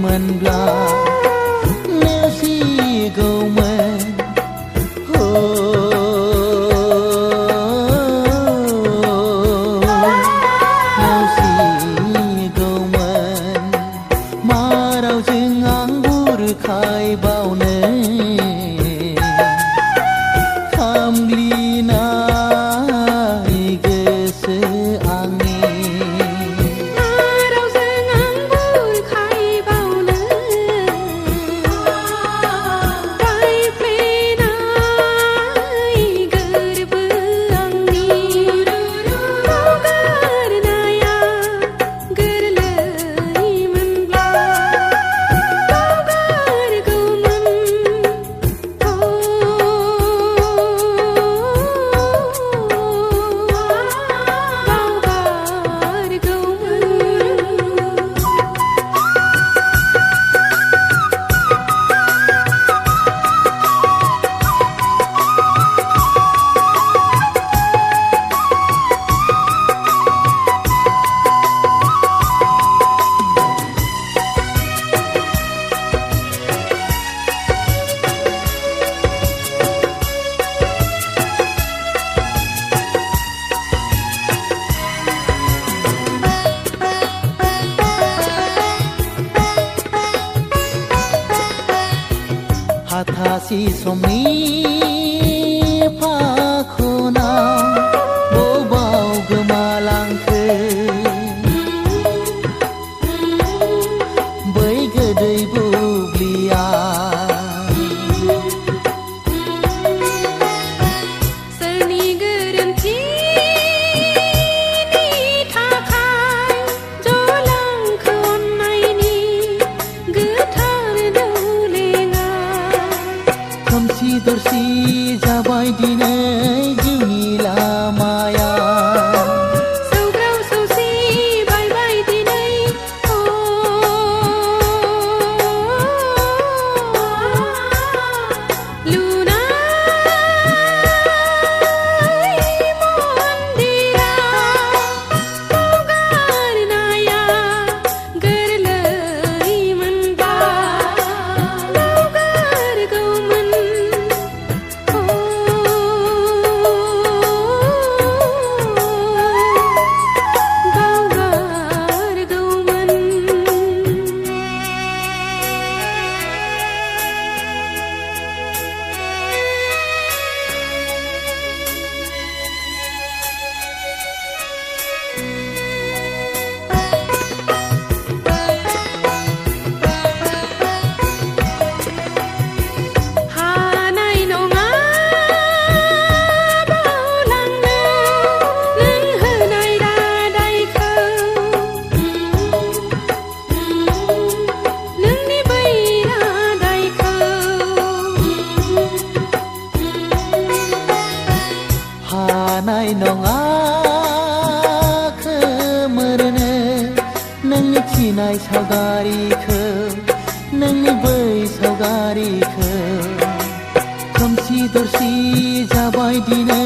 मोनब्ला नेवसिगौमोन नेवसिगौमोन मा रावजों आं बुरखाय बावनो खामग्लिनाय गोसो आंनि हाथासि समनि फाखनाव बबाव गोमालांखो बै गोदै बुब्लिया सोरनि गोरोन्थिनि थाखाय जलांखो अननायनि गोथार दौलेङा खोमसि दरसि जाबाय दिनै जिउनि लामाया सौग्राव सौसि बायबाय दिनै लुनाय मन्दिरा गारनाया गोरलै मोनब्ला गारगौमोन हानाय नङा बावलांनो नों होनाय रादायखौ नोंनि बै रादायखौ हानाय नङा खोमोरनो नोंनि थिनाय सावगारिखौ नोंनि बै सावगारिखौ खोमसि दरसि जाबाय दिनै